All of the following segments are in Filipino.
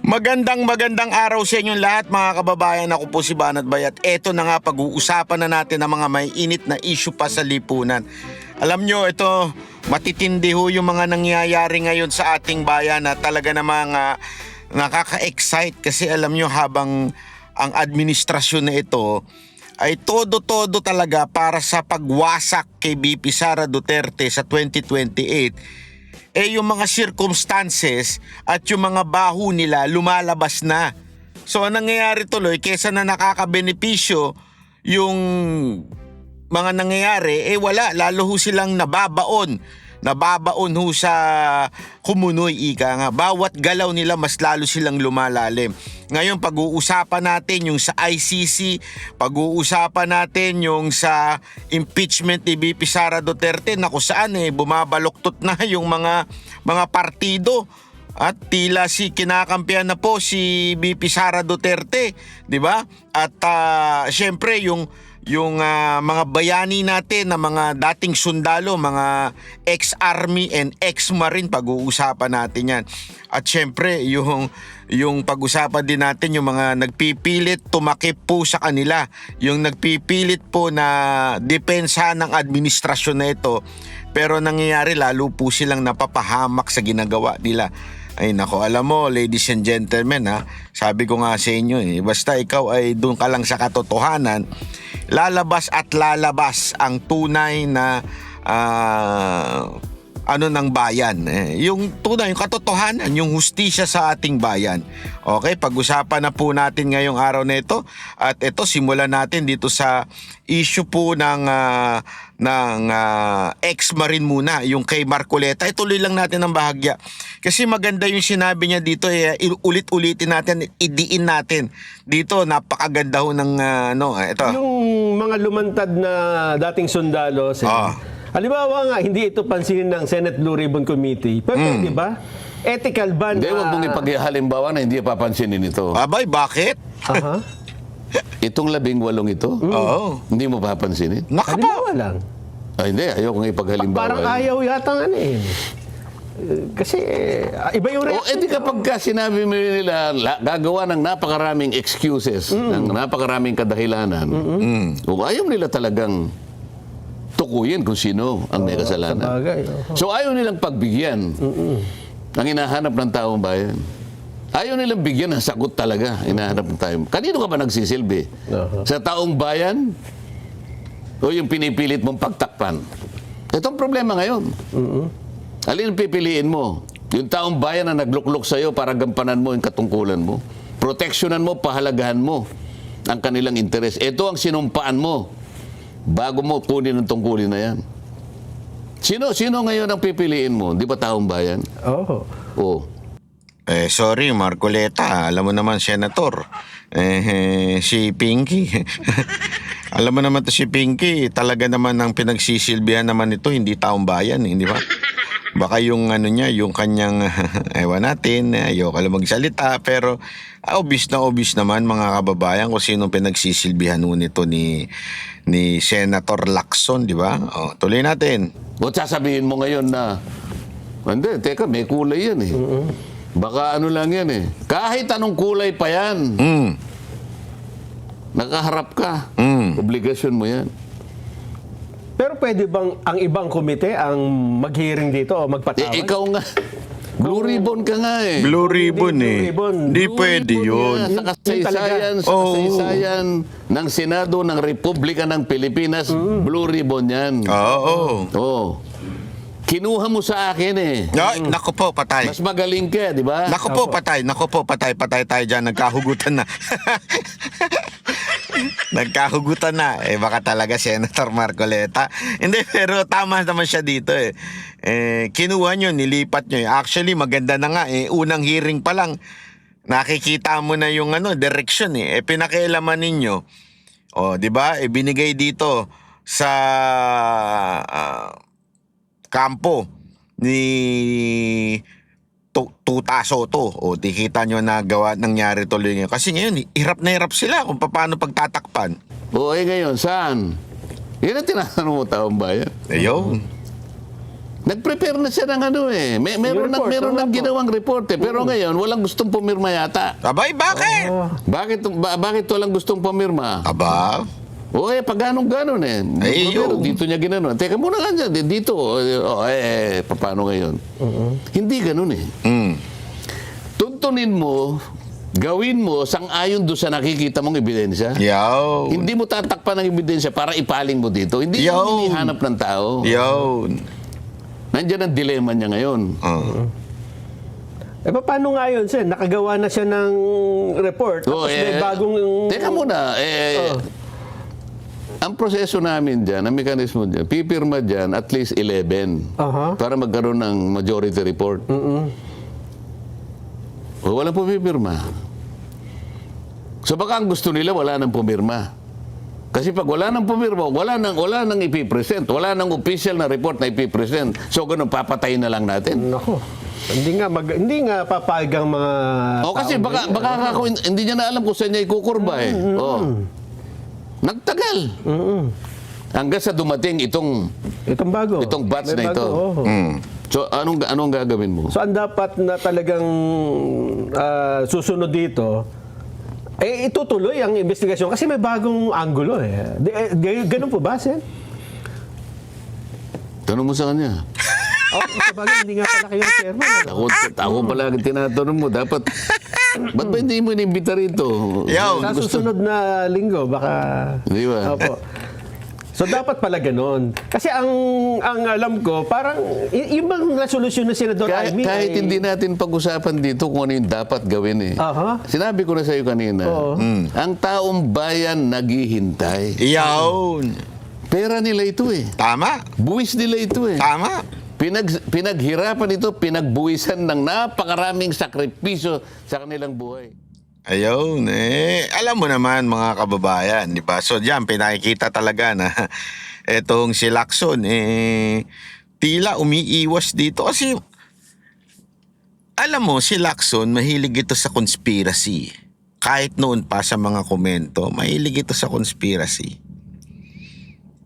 Magandang araw sa inyong lahat mga kababayan. Ako po si Banat Bayat. Eto na nga, pag-uusapan na natin ang mga may init na issue pa sa lipunan. Alam nyo, ito matitindi ho yung mga nangyayari ngayon sa ating bayan na talaga namang nakaka-excite kasi alam nyo habang ang administrasyon na ito ay todo-todo talaga para sa pagwasak kay BP Sara Duterte sa 2028, yung mga circumstances at yung mga baho nila lumalabas na. So ang nangyayari tuloy, kesa na nakakabenepisyo yung mga nangyayari, wala, lalo ho silang nababaon ho sa kumunoy, ika nga. Bawat galaw nila mas lalo silang lumalalim. Ngayon pag-uusapan natin yung sa ICC, pag-uusapan natin yung sa impeachment ni BP Sara Duterte na kung saan bumabaluktot na yung mga partido. At tila kinakampihan na po si BP Sara Duterte, 'di ba? At syempre yung mga bayani natin na mga dating sundalo, mga ex-army and ex-marine, pag-uusapan natin 'yan. At syempre yung pag-usapan din natin yung mga nagpipilit tumakip po sa kanila, yung nagpipilit po na depensa ng administrasyon na ito, pero nangyayari lalo po silang napapahamak sa ginagawa nila. Ay nako, alam mo ladies and gentlemen, sabi ko nga sa inyo, basta ikaw ay doon ka lang sa katotohanan, lalabas at lalabas ang tunay na ng bayan. Yung tunay, yung katotohanan, yung hustisya sa ating bayan. Okay, pag-usapan na po natin ngayong araw na ito. At ito, simulan natin dito sa issue po ng ex-marine muna, yung kay Marcoleta. Ituloy lang natin ang bahagya. Kasi maganda yung sinabi niya dito, ulit-ulitin natin, idiin natin. Dito, napakaganda ho ng ito. Yung mga lumantad na dating sundalo, halimbawa nga, hindi ito pansinin ng Senate Blue Ribbon Committee. Pero di ba? Ethical ban. Hindi, huwag mong ipaghalimbawa na hindi papansinin ito. Abay, bakit? Itong 18 ito, hindi mo papansinin? Halimbawa lang. Ay, hindi, ayaw kong ipaghalimbawa. Parang ayaw yata nga kasi iba yung reaction. Di kapag sinabi mo nila, gagawa ng napakaraming excuses, ng napakaraming kadahilanan, kung ayaw nila talagang tukuyin kung sino ang may kasalanan. Sabagay, So ayaw nilang pagbigyan ang hinahanap ng taong bayan. Ayaw nilang bigyan ng sagot talaga hinahanap ng taong. Kanino ka ba nagsisilbi? Sa taong bayan? O yung pinipilit mong pagtakpan? Ito ang problema ngayon. Alin ang pipiliin mo? Yung taong bayan na nagluklok sa'yo para gampanan mo yung katungkulan mo. Proteksyonan mo, pahalagahan mo ang kanilang interes. Ito ang sinumpaan mo bago mo kunin ang tungkulin na yan. Sino ngayon ang pipiliin mo? Di ba taong bayan? Oo. Sorry, Marcoleta. Alam mo naman, Senator. Si Pinky. Alam mo naman to si Pinky, talaga naman ang pinagsisilbihan naman ito, hindi taong bayan, di ba? Baka yung yung kanyang, ewan natin, ayoko lang magsalita, pero obvious naman mga kababayan kung sino pinagsisilbihan nito ni Senator Lacson, di ba? Tuloy natin. O sasabihin mo ngayon na, hindi, teka, may kulay yan Baka lang yan Kahit anong kulay pa yan. Nakaharap ka. Obligasyon mo yan. Pero pwede bang ang ibang komite ang mag-hearing dito o magpatawag? Ikaw nga. Blue ribbon ka nga Blue ribbon Hindi pwede yun. Sa kasaysayan ng Senado ng Republika ng Pilipinas, blue ribbon yan. Oo. Kinuha mo sa akin Naku po, patay. Mas magaling ka, di ba? Naku po, patay tayo dyan. Nagkahugutan na. Nagkahugutan na. Baka talaga Senator Marcoleta. Hindi, pero tama naman siya dito kinuha nyo, nilipat nyo. Actually, maganda na nga unang hearing pa lang, nakikita mo na yung direction pinakialaman ninyo. Di ba? Binigay dito sa kampo ni Tuta Soto. Kita nyo na nangyari tuloy ngayon. Kasi ngayon, hirap na hirap sila kung paano pagtatakpan. Ngayon, saan? Yan ang tinatanong mo, taong bayan. Ayun. Nag-prepare na siya ng ano eh. Meron nang ginawang report eh. Pero ngayon, walang gustong pumirma yata. Abay, bakit? Bakit walang gustong pumirma? Aba, O pag ganun eh. Ay, Pero yun. dito niya ginano. Teka muna nga dyan, dito. Paano ngayon? Hindi ganun eh. Tuntunin mo, gawin mo, sang-ayon doon sa nakikita mong ebidensya. yaw. Hindi mo tatakpan ng ebidensya para ipaling mo dito. Hindi Yo. mo hinihanap ng tao. Yun. Nandiyan ang dilema niya ngayon. Paano nga yun, Sen? Nakagawa na siya ng report. Tapos may bagong... Teka muna. Ang proseso namin dyan, ang mekanismo dyan, pipirma dyan at least 11 para magkaroon ng majority report. O walang pumipirma. So baka ang gusto nila, wala nang pumirma. Kasi pag wala nang pumirma, wala nang ipipresent. Wala nang official na report na ipipresent. So ganun, papatayin na lang natin. Nako. Hindi nga papayag ang mga Kasi baka hindi niya na alam kung saan niya ikukurba eh. Nagtagal. Hanggang sa dumating itong batch na ito. So anong gagawin mo? So ang dapat na talagang susunod dito, itutuloy ang investigasyon kasi may bagong anggulo eh. Ganun po ba, Sen? Tanong mo sa kanya. Sabagay, hindi nga pala kayo chairman. Ako pala ang tinatanong mo. Dapat, ba't ba hindi mo inimbita rito? Yaw. Sa susunod na linggo, baka... Di ba? Opo. So dapat pala ganun. Kasi ang alam ko, parang yung bang resolusyon ng Senador Amy Kahit hindi natin pag-usapan dito kung ano yung dapat gawin eh. Sinabi ko na sa iyo kanina, ang taong bayan naghihintay. Yawn. Pera nila ito eh. Tama. Buwis nila ito eh. Tama. Pinaghirapan ito, pinagbuwisan ng napakaraming sakripisyo sa kanilang buhay. Ayun, alam mo naman mga kababayan, di ba? So diyan pinakikita talaga na etong si Lacson tila umiiwas dito kasi alam mo si Lacson mahilig ito sa conspiracy. Kahit noon pa sa mga komento, mahilig ito sa conspiracy.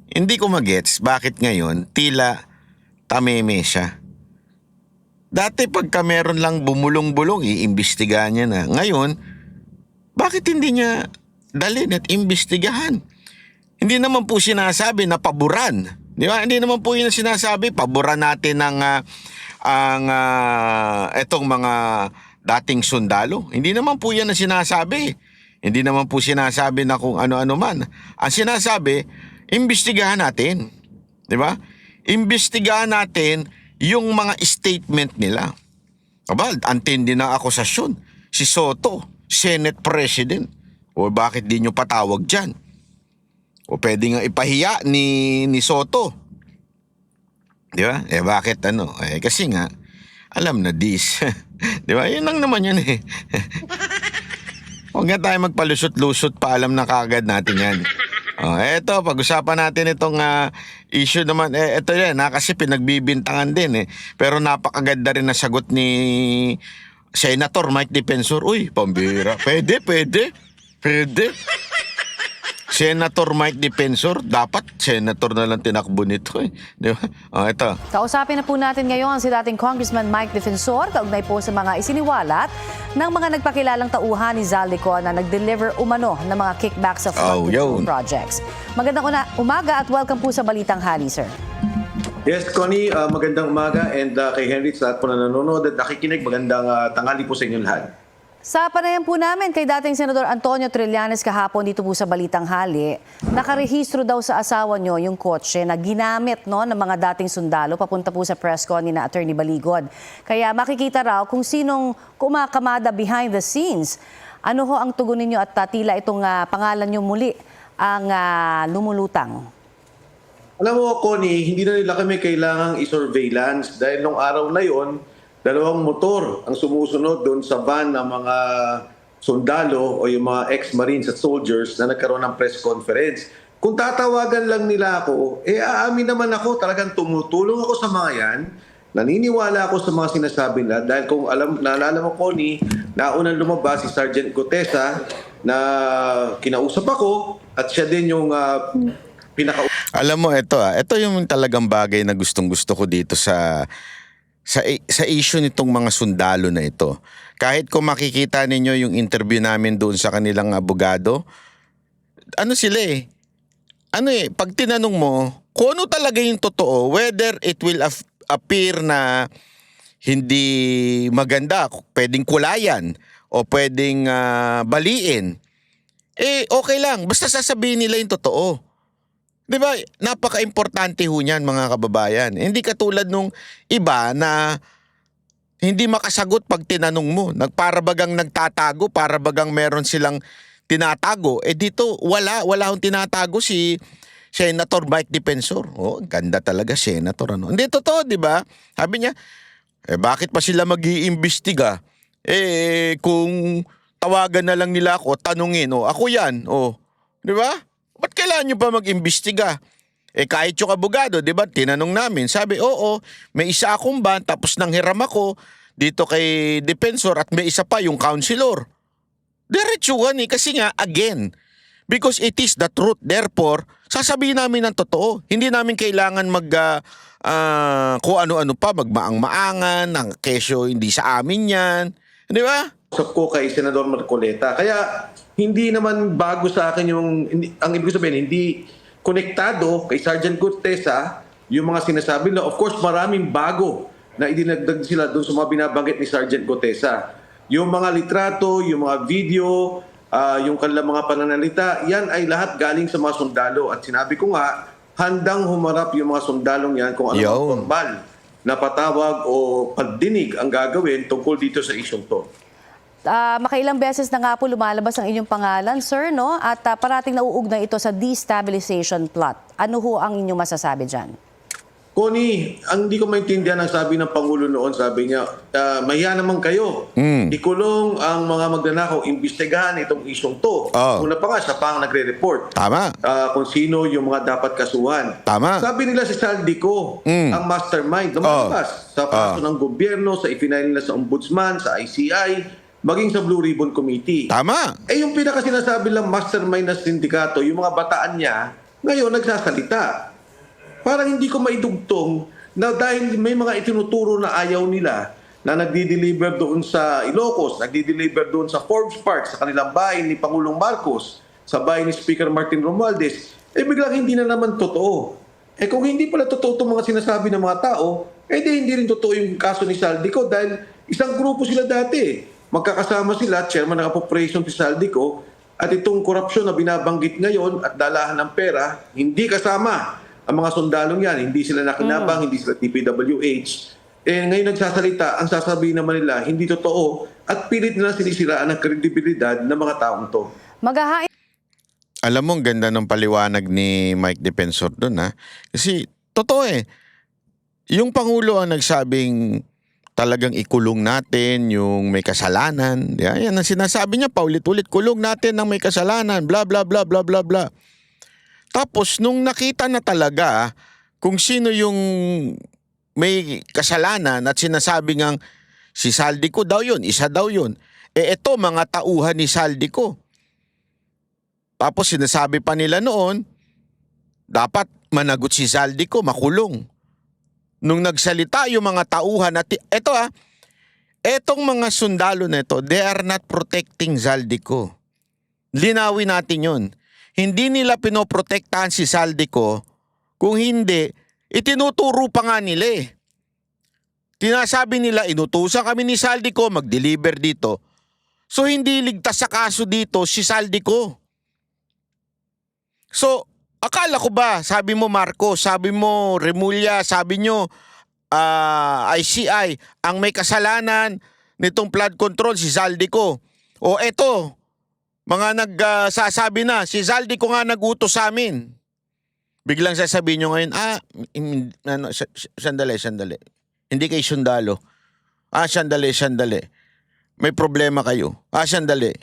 Hindi ko magets bakit ngayon tila tameme siya. Dati pagka meron lang bumulong-bulong, iimbestigahan niya na. Ngayon, bakit hindi niya dalhin at imbestigahan? Hindi naman po sinasabi na paboran. Di ba? Hindi naman po yun sinasabi. Paboran natin etong mga dating sundalo. Hindi naman po yan ang sinasabi. Hindi naman po sinasabi na kung ano-ano man. Ang sinasabi, imbestigahan natin. Di ba? Imbestigahan natin yung mga statement nila. Aba, antindi ng akusasyon. Si Soto, Senate President. O bakit di nyo patawag dyan? O pwede nga ipahiya ni Soto. Di ba? Bakit ano? Kasi nga, alam na this. Di ba? Yun lang naman yun eh. Huwag nga tayo magpalusot-lusot pa, alam na kagad natin yan. Eto, pag-usapan natin itong issue naman. Ito yan, kasi pinagbibintangan din eh. Pero napakaganda rin na sagot ni Senator Mike Defensor. Uy, pambira. Pwede. Senator Mike Defensor, dapat senator na lang tinakbo nito eh. Di ba? Ito. Kausapin na po natin ngayon si dating Congressman Mike Defensor kaugnay po sa mga isiniwalat ng mga nagpakilalang tauhan ni Zaldico na nag-deliver umano ng mga kickbacks sa flood control projects. Magandang umaga at welcome po sa Balitang Hali, sir. Yes, Connie, magandang umaga and kay Henry sa lahat po na nanonood at nakikinig, magandang tanghali po sa inyong lahat. Sa panayam po namin kay dating Senador Antonio Trillanes kahapon dito po sa Balitang Hali, nakarehistro daw sa asawa nyo yung kotse na ginamit ng mga dating sundalo papunta po sa press con ni na Attorney Baligod. Kaya makikita raw kung sinong kumakamada behind the scenes. Ano ho ang tugon ninyo at tila itong pangalan nyo muli ang lumulutang? Alam mo, Connie, hindi na nila kami kailangang i-surveillance dahil nung araw na yon, 2 motor ang sumusunod doon sa van ng mga sundalo o yung mga ex-marines at soldiers na nagkaroon ng press conference. Kung tatawagan lang nila ako, aamin naman ako, talagang tumutulong ako sa mga yan. Naniniwala ako sa mga sinasabi nila dahil kung naalala mo, Connie, naunang lumabas si Sergeant Gutesa na kinausap ako at siya din yung Alam mo, ito yung talagang bagay na gustong-gusto ko dito sa issue nitong mga sundalo na ito. Kahit kung makikita ninyo yung interview namin doon sa kanilang abogado, ano sila pag tinanong mo, kung ano talaga yung totoo, whether it will appear na hindi maganda, pwedeng kulayan o pwedeng baliin, okay lang, basta sasabihin nila yung totoo. Di ba? Napaka-importante ho niyan, mga kababayan. Hindi katulad nung iba na hindi makasagot pag tinanong mo. Para bagang nagtatago, para bagang meron silang tinatago. Dito, wala akong tinatago si Senator Mike Defensor. Ganda talaga, Senator. Hindi totoo, di ba? Sabi niya, bakit pa sila mag-iimbestiga? Kung tawagan na lang nila ako, tanungin, ako yan, di ba? Ba't kailangan nyo pa mag-imbestiga? Kahit yung abogado, di ba, tinanong namin, sabi, oo, may isa akong ban, tapos nanghiram ako dito kay Defensor at may isa pa yung counselor. Diretsuhan kasi nga, again, because it is the truth, therefore, sasabihin namin ng totoo. Hindi namin kailangan kung ano-ano pa, magmaang-maangan, ng kesyo hindi sa amin yan. Di ba? Usap ko kay Senador Marcoleta. Kaya hindi naman bago sa akin ang ibig sabihin, hindi konektado kay Sergeant Gutesa yung mga sinasabi na, of course, maraming bago na idinagdag sila doon sa mga binabanggit ni Sergeant Gutesa. Yung mga litrato, yung mga video, yung kanilang mga pananalita, yan ay lahat galing sa mga sundalo. At sinabi ko nga, handang humarap yung mga sundalong yan kung ano ang formal na patawag o pagdinig ang gagawin tungkol dito sa isyong to. Makailang beses na nga po lumalabas ang inyong pangalan, sir, no? At parating nauugnay ito sa destabilization plot. Ano ho ang inyong masasabi dyan? Connie, ang hindi ko maintindihan ang sabi ng Pangulo noon, sabi niya, mahiya naman kayo. Ikulong ang mga magnanakaw, imbestigahan itong isyong to. Una pa nga, siya pa ang nagre-report. Tama. Kung sino yung mga dapat kasuhan. Tama. Sabi nila si Saldico, ang mastermind, lumalabas sa kaso ng gobyerno, sa ifinail nila sa ombudsman, sa ICI, maging sa Blue Ribbon Committee. Tama. Yung pinaka-sinasabi lang mastermind na sindikato, yung mga bataan niya, ngayon nagsasalita. Parang hindi ko maidugtong na dahil may mga itinuturo na ayaw nila na nagdi-deliver doon sa Ilocos, nagdi-deliver doon sa Forbes Park, sa kanilang bahay ni Pangulong Marcos, sa bahay ni Speaker Martin Romualdez, biglang hindi na naman totoo. Kung hindi pala totoo itong mga sinasabi ng mga tao, hindi rin totoo yung kaso ni Saldico dahil isang grupo sila dati. Magkakasama sila, chairman ng appropriation si Saldico, at itong korupsyon na binabanggit ngayon at dalahan ng pera, hindi kasama ang mga sundalong yan. Hindi sila nakinabang, hindi sila TPWH. Ngayon nagsasalita, ang sasabihin naman nila, hindi totoo, at pilit nila sinisiraan ang kredibilidad ng mga taong to. Maghahain. Alam mo, ang ganda ng paliwanag ni Mike Defensor doon, Kasi, totoo yung Pangulo ang nagsabing talagang ikulong natin yung may kasalanan. Yan ang sinasabi niya, paulit-ulit, kulong natin ng may kasalanan, bla bla bla bla bla bla. Tapos, nung nakita na talaga kung sino yung may kasalanan at sinasabi ngang si Saldico daw yun, isa daw yun. Eto, mga tauhan ni Saldico. Tapos sinasabi pa nila noon, dapat managot si Saldico, makulong. Nung nagsalita yung mga tauhan at etong mga sundalo na ito, they are not protecting Saldico. Linawin natin yun. Hindi nila pinoprotektahan si Saldico, kung hindi, itinuturo pa nga nila Tinasabi nila, inutusan kami ni Saldico mag-deliver dito. So hindi ligtas sa kaso dito si Saldico. So, akala ko ba, sabi mo Marco, sabi mo Remulla, sabi nyo ICI, ang may kasalanan nitong flood control si Saldico. O eto, mga nagsasabi na, si Saldico nga nag-utos sa amin. Biglang sasabihin nyo ngayon, sandali. Hindi kayo sundalo. Sandali. May problema kayo. Sandali.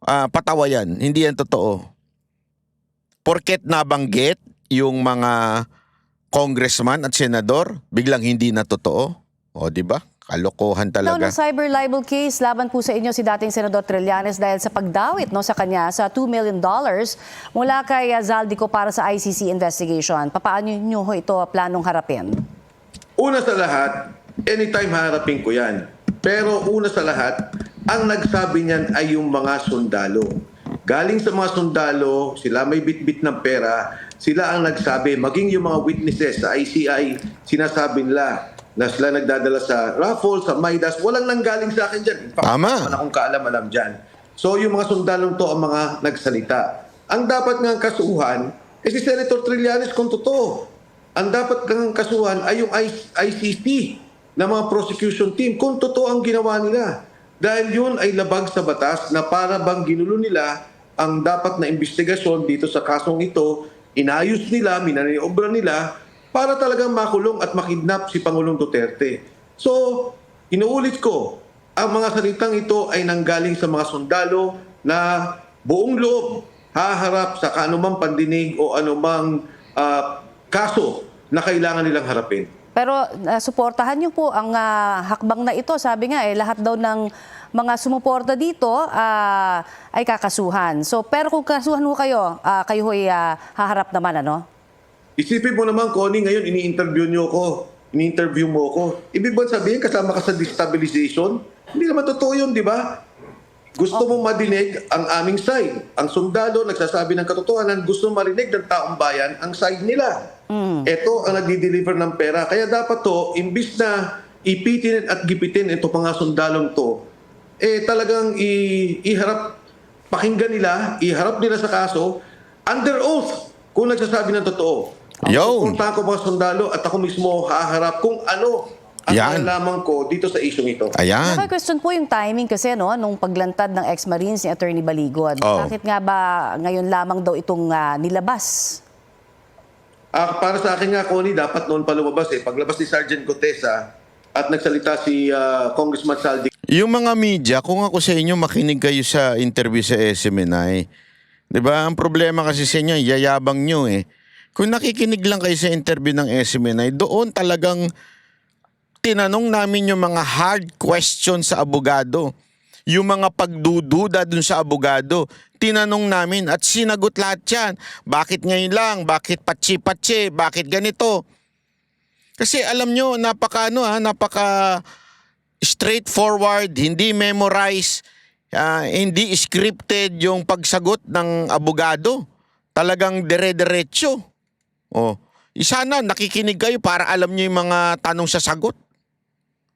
Patawa yan. Hindi yan totoo. Porket nabanggit yung mga congressman at senador, biglang hindi na totoo. O, di ba? Kalokohan Now, talaga. ng cyber libel case, laban po sa inyo si dating Senador Trillanes dahil sa pagdawit sa kanya sa $2 million mula kay Zaldico para sa ICC investigation. Papaano nyo ito planong harapin? Una sa lahat, anytime harapin ko yan. Pero una sa lahat, ang nagsabi niyan ay yung mga sundalo. Galing sa mga sundalo, sila may bitbit ng pera, sila ang nagsabi, maging yung mga witnesses sa ICI, sinasabi nila na sila nagdadala sa raffle, sa Midas, walang nanggaling sa akin dyan. In fact, Tama. wala akong kaalam-alam dyan. So yung mga sundalong to ang mga nagsalita. Ang dapat nga kasuhan, si Senator Trillanes kung totoo. Ang dapat nga kasuhan ay yung ICC na mga prosecution team kung totoo ang ginawa nila. Dahil yun ay labag sa batas na para bang ginulo nila ang dapat na investigasyon dito sa kasong ito, inayos nila, minaniobra nila, para talagang makulong at makidnap si Pangulong Duterte. So, inuulit ko, ang mga salitang ito ay nanggaling sa mga sundalo na buong loob haharap sa anumang pandinig o anumang kaso na kailangan nilang harapin. Pero suportahan niyo po ang hakbang na ito. Sabi nga lahat daw ng mga sumuporta dito ay kakasuhan. So, pero kung kasuhan ho kayo, kayo ho'y haharap naman, ano? Isipin mo naman, Connie, ngayon ini-interview mo ko. Ibig ba sabihin kasama ka sa destabilization? Hindi naman totoo yun, di ba? Gusto mong madinig ang aming side. Ang sundalo nagsasabi ng katotohanan, gusto marinig ng taong bayan ang side nila. Ito ang nagdi-deliver ng pera. Kaya dapat to, imbis na ipitin at gipitin ito mga sundalong to, talagang iharap, pakinggan nila, iharap nila sa kaso, under oath, kung nagsasabi ng totoo. Yun. Pupunta ko mga sundalo at ako mismo haharap kung ano ang Yan. nalaman ko dito sa isyong ito. Ayan. Question po yung timing kasi nung paglantad ng ex-Marines ni Attorney Baligod. Oh. Bakit nga ba ngayon lamang daw itong nilabas? Para sa akin nga, Connie, dapat noon pa lumabas Paglabas ni Sergeant Gutesa at nagsalita si Congressman Saldi. Yung mga media, kung ako sa inyo, makinig kayo sa interview sa SMNI. Diba? Ang problema kasi sa inyo, yayabang nyo Kung nakikinig lang kayo sa interview ng SMNI, doon talagang tinanong namin yung mga hard questions sa abogado. Yung mga pagdududa dun sa abogado, tinanong namin at sinagot lahat yan. Bakit ngayon lang? Bakit patsi-patsi? Bakit ganito? Kasi alam nyo, napaka straightforward, hindi memorize, hindi scripted yung pagsagot ng abogado. Talagang dire-diretso. Sana nakikinig kayo para alam nyo yung mga tanong sa sagot.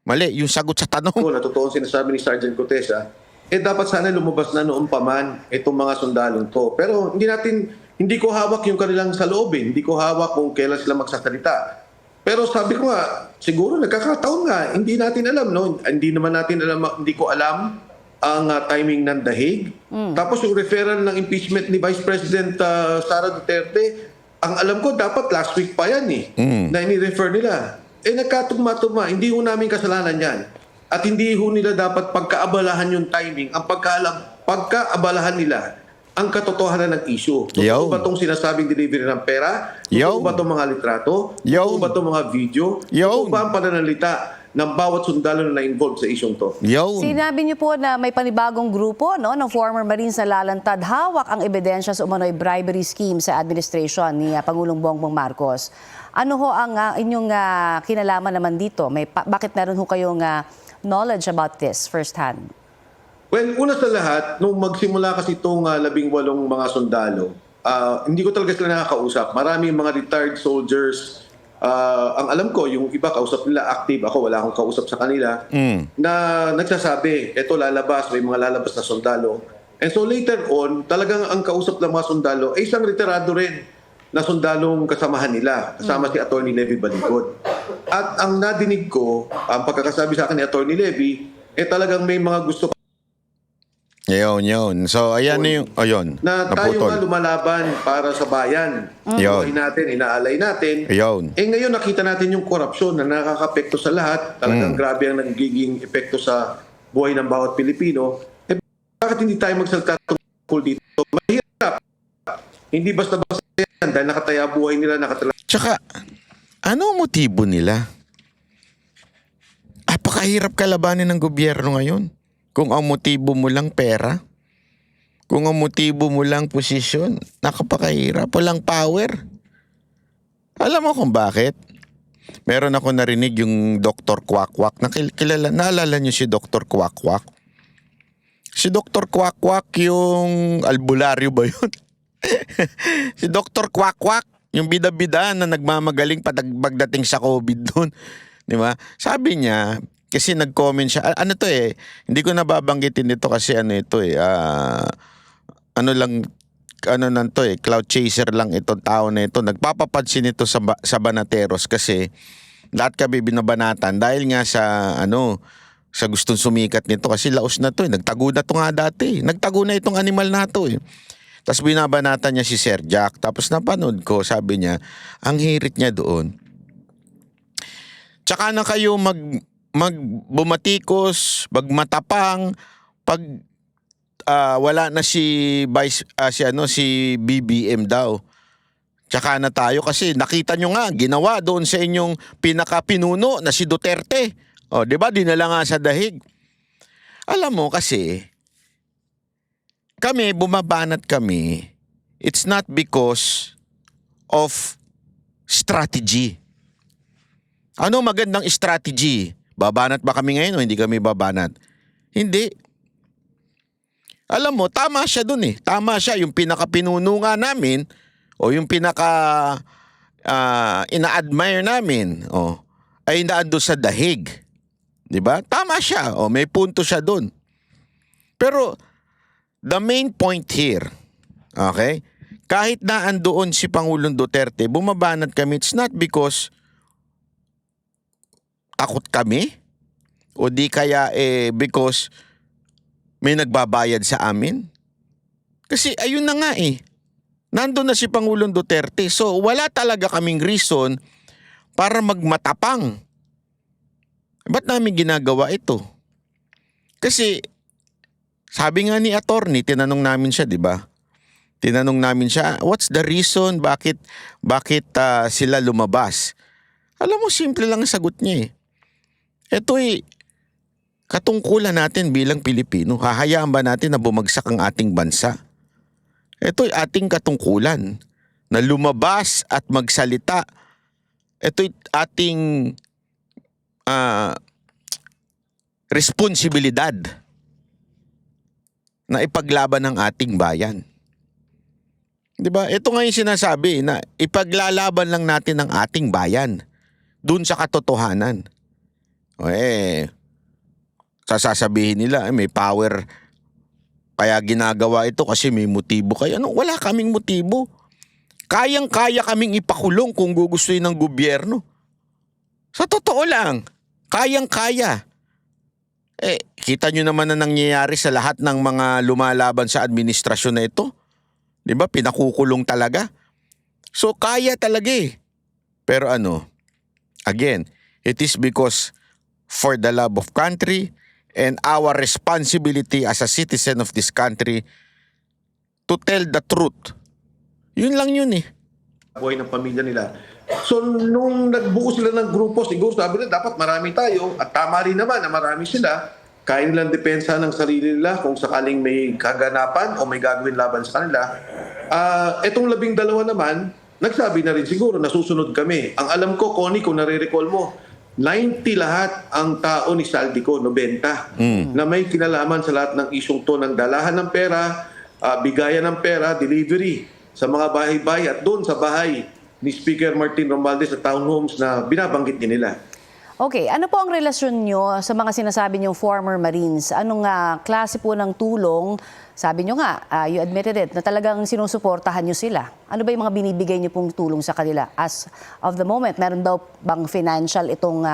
Mali, yung sagot sa tanong. Na totoo ang sinasabi ni Sergeant Gutesa, dapat sana lumabas na noon pa man itong mga sundalong to. Pero hindi ko hawak yung kanilang saloobin. Hindi ko hawak kung kailan sila magsasalita. Pero sabi ko nga, siguro nagkakataon nga, hindi natin alam, no? Hindi ko alam ang timing ng dahig. Tapos yung referral ng impeachment ni Vice President Sara Duterte, ang alam ko dapat last week pa yan na ini-refer nila. Nagkatugma-tugma, hindi ho namin kasalanan yan. At hindi ho nila dapat pagkaabalahan yung timing. Ang pagkaabalahan nila ang katotohanan ng issue. Totoo ba itong sinasabing delivery ng pera? Totoo ba itong mga litrato? Totoo ba itong mga video? Totoo ba ang pananalita ng bawat sundalo na na-involved sa isyong to? Sinabi niyo po na may panibagong grupo ng former Marines na lalantad. Hawak ang ebidensya sa umano'y bribery scheme sa administration ni Pangulong Bongbong Marcos. Ano ho ang inyong kinalaman naman dito? Bakit meron ho kayong knowledge about this firsthand? Well, una sa lahat, nung magsimula kasi itong 18 mga sundalo, hindi ko talaga sila nakakausap. Maraming mga retired soldiers. Ang alam ko, yung iba kausap nila active. Ako, wala akong kausap sa kanila. Na nagsasabi, eto lalabas, may mga lalabas na sundalo. And so later on, talagang ang kausap ng mga sundalo ay isang retirado rin na sundalong kasamahan nila. Kasama si Atty. Levy Baligod. At ang nadinig ko, ang pagkakasabi sa akin ni Atty. Levy, talagang may mga gusto Yun. So, ayan na yung... Ayun. na tayo nga lumalaban para sa bayan. Buhay natin, inaalay natin. Ayun. Ngayon nakita natin yung korupsyon na nakakapekto sa lahat. Talagang grabe ang nagiging epekto sa buhay ng bawat Pilipino. Bakit hindi tayo magsalita tungkol dito? Mahirap. Hindi basta-basta yan dahil nakataya buhay nila, Tsaka, ano ang motibo nila? Napakahirap kalabanin ng gobyerno ngayon. Kung ang motibo mo lang pera, kung ang motibo mo lang posisyon, nakapakahirap, walang power. Alam mo kung bakit? Meron ako narinig yung Dr. Quack-Quack. Naalala niyo si Dr. Quack-Quack? Si Dr. Quack-Quack yung albularyo ba yun? Si Dr. Quack-Quack, yung bida-bida na nagmamagaling pagdating sa COVID doon. Di ba? Sabi niya, kasi nag-comment siya, ano to hindi ko nababanggitin dito kasi ano ito cloud chaser lang itong tao na ito. Nagpapapansin ito sa Banateros kasi lahat kami binabanatan dahil nga sa gustong sumikat nito kasi laos na to Nagtago na to nga dati. Nagtago na itong animal na to Tapos binabanatan niya si Sir Jack. Tapos napanood ko, sabi niya, ang hirit niya doon. Tsaka na kayo magbumatikos, magmatapang, pag wala na si BBM daw. Tsaka na tayo kasi nakita nyo nga, ginawa doon sa inyong pinakapinuno na si Duterte. O, di ba? Dinala nga sa dahig. Alam mo kasi, bumabanat kami, it's not because of strategy. Ano magandang strategy? Babanat ba kami ngayon o hindi kami babanat? Hindi. Alam mo, tama siya dun Tama siya, yung pinakapinuno nga namin o yung ina-admire namin ay naando sa dahig. 'Di ba? Tama siya. May punto siya dun. Pero the main point here, okay? Kahit na andoon si Pangulong Duterte, bumabanat kami, it's not because takot kami o di kaya because may nagbabayad sa amin. Kasi ayun na nga nandun na si Pangulong Duterte. So wala talaga kaming reason para magmatapang. Ba't namin ginagawa ito? Kasi sabi nga ni attorney, tinanong namin siya, di ba? Tinanong namin siya, what's the reason bakit sila lumabas? Alam mo, simple lang ang sagot niya Ito'y katungkulan natin bilang Pilipino. Hahayaan ba natin na bumagsak ang ating bansa? Ito'y ating katungkulan na lumabas at magsalita. Ito'y ating responsibilidad na ipaglaban ng ating bayan. Diba? Ito nga yung sinasabi na ipaglalaban lang natin ang ating bayan dun sa katotohanan. Sasabihin nila may power kaya ginagawa ito kasi may motibo kayo. Wala kaming motibo. Kayang-kaya kaming ipakulong kung gugustuhin ng gobyerno. Sa totoo lang, kayang-kaya. Kita nyo naman na nangyayari sa lahat ng mga lumalaban sa administrasyon na ito. Di ba? Pinakukulong talaga. So, kaya talaga Pero again, it is because for the love of country and our responsibility as a citizen of this country to tell the truth. Yun lang yun Buhay ng pamilya nila. So, nung nagbuo sila ng grupo, siguro sabi nila, dapat marami tayo. At tama rin naman na marami sila. Kaya nilang depensa ng sarili nila kung sakaling may kaganapan o may gagawin laban sa kanila. Etong 12 naman, nagsabi na rin siguro, nasusunod kami. Ang alam ko, Connie, kung nare-recall mo, 90 lahat ang tao ni Saldico, 90, na may kinalaman sa lahat ng isyong to ng dalahan ng pera, bigayan ng pera, delivery sa mga bahay-bahay at doon sa bahay ni Speaker Martin Romualdez sa townhomes na binabanggit din nila. Okay, ano po ang relasyon nyo sa mga sinasabi niyong former Marines? Anong klase po ng tulong? Sabi nyo nga, you admitted it, na talagang sinusuportahan nyo sila. Ano ba yung mga binibigay nyo pong tulong sa kanila? As of the moment, meron daw bang financial itong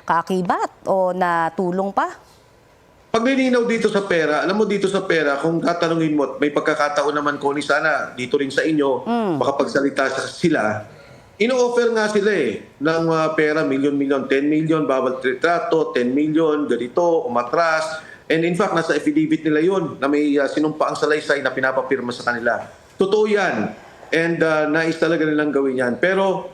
kaakibat o na tulong pa? Paglilinaw dito sa pera, alam mo dito sa pera, kung tatanungin mo, may pagkakataon naman ko ni sana dito rin sa inyo, makapagsalita sila, ino-offer nga sila ng pera, milyon-milyon, 10 million, bawal retrato, 10 million, ganito, umatras. And in fact, nasa affidavit nila yun na may sinumpaang salaysay na pinapapirma sa kanila. Totoo yan. And nais talaga nilang gawin yan. Pero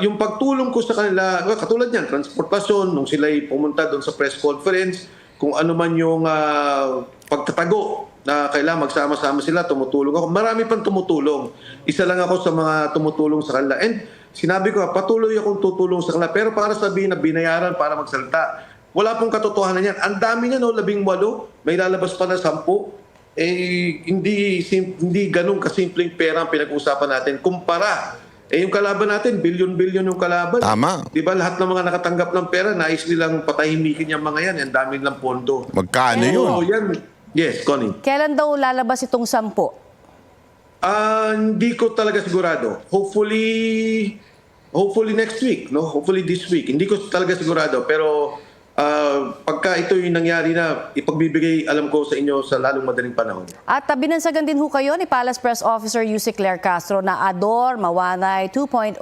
yung pagtulong ko sa kanila, katulad yan, transportasyon, nung sila'y pumunta doon sa press conference, kung ano man yung pagtatago na kailangan magsama-sama sila, tumutulong ako. Marami pang tumutulong. Isa lang ako sa mga tumutulong sa kanila. And sinabi ko, patuloy akong tutulong sa kanila. Pero para sabihin na binayaran para magsalita, wala pong katotohanan yan. Ang dami niya, 18, may lalabas pa na 10. Hindi ganun kasimpleng pera ang pinag-uusapan natin. Kumpara, yung kalaban natin, bilyon-bilyon yung kalaban. Tama. Di ba lahat ng mga nakatanggap ng pera, nais nilang patahimikin yung mga yan. Ang dami nilang pondo. Magkano yun? Oo, yan. Yes, Connie. Kailan daw lalabas itong 10? Hindi ko talaga sigurado. Hopefully next week, no? Hopefully this week. Hindi ko talaga sigurado, pero pagka ito yung nangyari na, ipagbibigay alam ko sa inyo sa lalong madaling panahon. At binansagan din ho kayo ni Palace Press Officer Yusek Claire Castro na Ador Mawanay 2.0.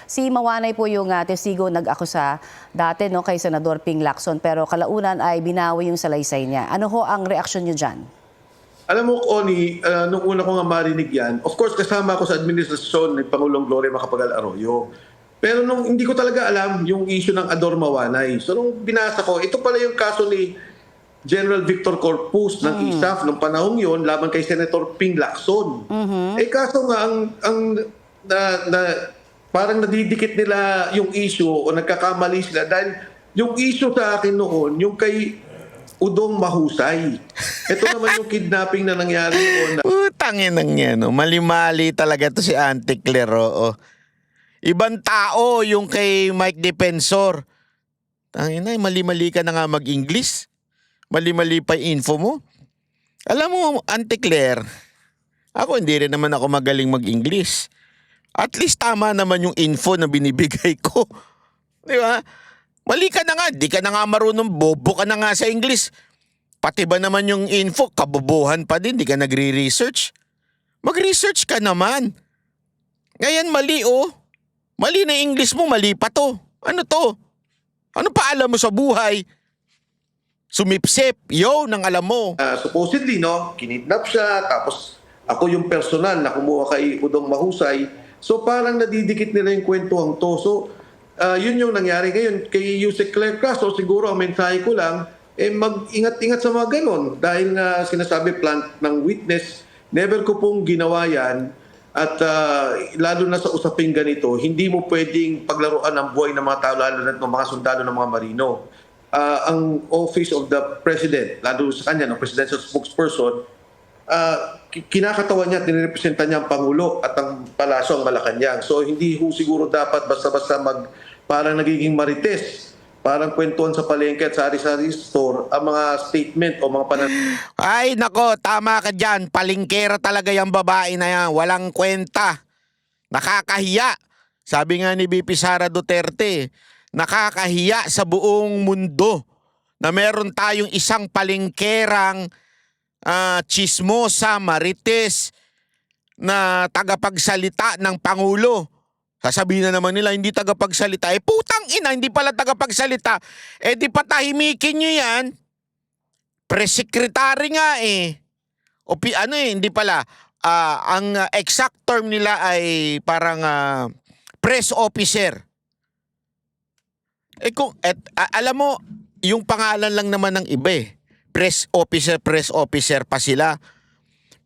Si Mawanay po yung testigo nag-akusa dati, no, kay Senador Ping Lacson, pero kalaunan ay binawi yung salaysay niya. Ano ho ang reaksyon niyo dyan? Alam mo, Connie, nung una ko nga marinig yan, of course kasama ako sa administrasyon ni Pangulong Gloria Macapagal Arroyo. Pero nung hindi ko talaga alam yung issue ng Ador Mawanay. So nung binasa ko, ito pala yung kaso ni General Victor Corpus ng ISAF nung panahong yon laban kay Senator Ping Lacson. Kaso nga, parang nadidikit nila yung issue o nagkakamali sila dahil yung issue sa akin noon, yung kay Udong Mahusay. Ito naman yung kidnapping na nangyari noon. Utangin ng yan. Mali-mali talaga to si Auntie Claire. Oo. Ibang tao yung kay Mike Defensor. Tangina, mali-mali ka na nga mag-English. Mali-mali pa yung info mo. Alam mo, Auntie Claire, ako hindi rin naman ako magaling mag-English. At least tama naman yung info na binibigay ko. Di ba? Mali ka na nga, di ka na nga marunong, bobo ka na nga sa English. Pati ba naman yung info, kabobohan pa din, di ka nagre-research. Mag-research ka naman. Ngayon mali oh. Mali na English mo, mali pa to. Ano to? Ano pa alam mo sa buhay? Sumipsip, nang alam mo. Supposedly, no, kinidnap siya, tapos ako yung personal na kumuha kay Udong Mahusay. So parang nadidikit nila yung kwentuhan to. So yun yung nangyari ngayon. Kay Yusek Claire Castro, siguro ang mensahe ko lang, mag-ingat-ingat sa mga ganon. Dahil nga sinasabi plant ng witness, never ko pong ginawa yan. At lalo na sa usaping ganito, hindi mo pwedeng paglaruan ang buhay ng mga tao, lalo na ng mga sundalo ng mga marino. Ang Office of the President, lalo sa kanya, ng presidential spokesperson, kinakatawan niya at nirepresenta niya ang Pangulo at ang Palasyo ang Malacanang. So hindi ho siguro dapat basta-basta parang nagiging marites, parang kwentuhan sa palengke at sa sari-sari store ang mga statement o mga Ay nako, tama ka dyan. Palingkera talaga yung babae na yan. Walang kwenta. Nakakahiya. Sabi nga ni VP Sara Duterte, nakakahiya sa buong mundo na meron tayong isang palingkerang chismosa, marites na tagapagsalita ng Pangulo. Sasabihin na naman nila, hindi tagapagsalita. Putang ina, hindi pala tagapagsalita. Di patahimikin nyo yan. Press secretary nga eh. Hindi pala. Ang exact term nila ay parang press officer. Alam mo, yung pangalan lang naman ng iba eh. Press officer pa sila.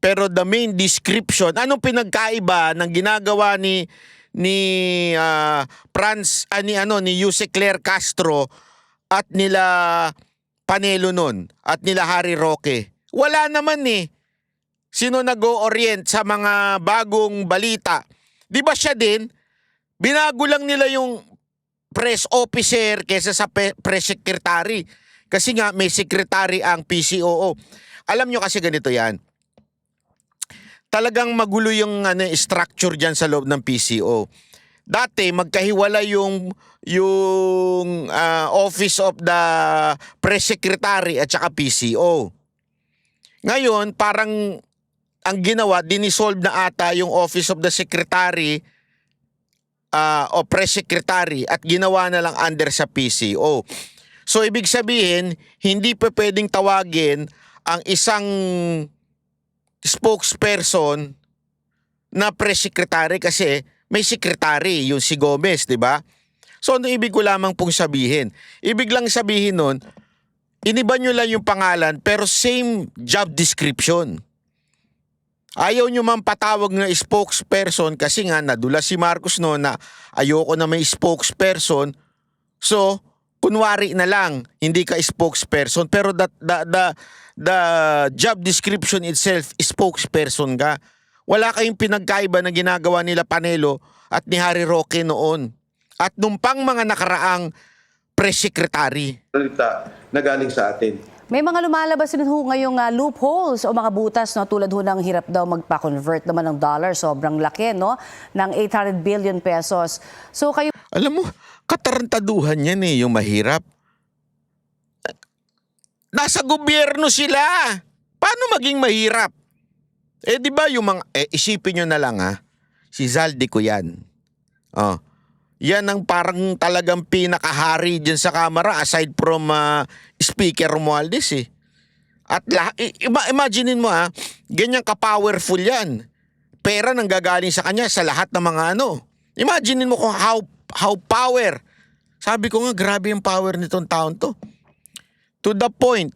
Pero the main description, anong pinagkaiba ng ginagawa ni Yusek Claire Castro at nila Panelo nun at nila Harry Roque? Wala naman eh. Sino nag-o-orient sa mga bagong balita? Di ba siya din? Binago lang nila yung press officer kesa sa press secretary. Kasi nga may secretary ang PCOO. Alam nyo kasi ganito yan. Talagang magulo yung structure dyan sa loob ng PCO. Dati magkahiwala yung Office of the Press Secretary at saka PCO. Ngayon, parang ang ginawa, dinisolve na ata yung Office of the Secretary o Press Secretary at ginawa na lang under sa PCO. So, ibig sabihin, hindi pa pwedeng tawagin ang isang spokesperson na press secretary kasi may sekretary, yung si Gomez, di ba? So ano ibig ko lamang pong sabihin? Ibig lang sabihin nun, iniba nyo lang yung pangalan pero same job description. Ayaw nyo man patawag na spokesperson kasi nga nadula si Marcos noon na ayoko na may spokesperson. So, kunwari na lang, hindi ka spokesperson pero the job description itself, spokesperson ka. Wala kayong pinagkaiba na ginagawa nila Panelo at ni Harry Roque noon. At nung pang mga nakaraang press secretary. Salita na galing sa atin. May mga lumalabas din ho ngayong loopholes o mga butas, no, tulad ho ng hirap daw magpa-convert naman ng dollar. Sobrang laki, no, ng 800 billion pesos. So kayo... Alam mo, katarantaduhan yan yung mahirap. Nasa gobyerno sila. Paano maging mahirap? Di ba yung mga... isipin nyo na lang si Zaldico yan. Yan ang parang talagang pinakahari dyan sa Kamara aside from Speaker Romualdez At imaginein mo ganyan ka-powerful yan. Pera nang gagaling sa kanya sa lahat ng mga Imaginein mo kung how power. Sabi ko nga, grabe yung power nitong taon to. To the point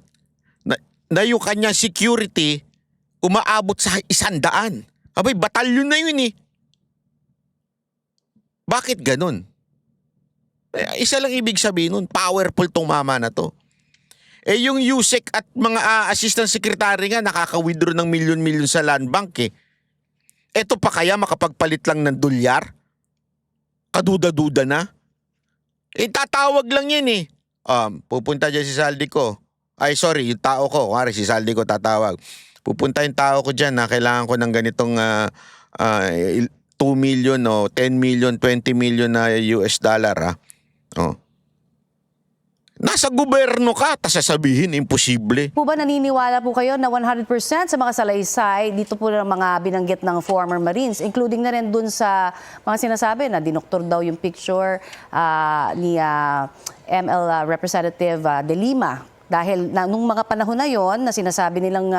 na yung kanya security umaabot sa 100. Abay, batalyon na yun Bakit ganun? Isa lang ibig sabihin nun, powerful tong mama na to. Yung USEC at mga assistant secretary nga nakaka-withdraw ng milyon-milyon sa land bank Eto pa kaya makapagpalit lang ng dolyar? Kaduda-duda na? Tatawag lang yan pupunta dyan si Zaldico. Ay sorry, yung tao ko. Kumari si Zaldico tatawag. Pupunta yung tao ko dyan na kailangan ko ng ganitong 2 million o 10 million, 20 million na US dollar Nasa gobyerno ka, tas sasabihin imposible. Po ba naniniwala po kayo na 100% sa mga salaysay dito po ng mga binanggit ng former Marines, including na rin dun sa mga sinasabi na dinoktor daw yung picture ni ML Representative De Lima? Dahil nung mga panahon na yon na sinasabi nilang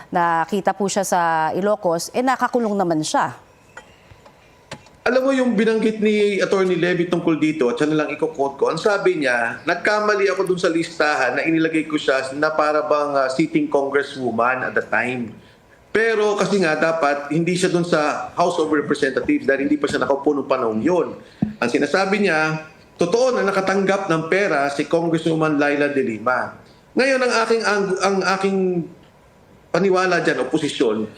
nakita po siya sa Ilocos, nakakulong naman siya. Alam mo yung binanggit ni Attorney Levy tungkol dito, at siya na lang i-quote ko, ang sabi niya, nagkamali ako dun sa listahan na inilagay ko siya na para bang sitting congresswoman at the time. Pero kasi nga dapat hindi siya dun sa House of Representatives dahil hindi pa siya nakaupo nung panahon yun. Ang sinasabi niya, totoo na nakatanggap ng pera si Congresswoman Laila De Lima. Ngayon, ang aking paniwala dyan, oposisyon,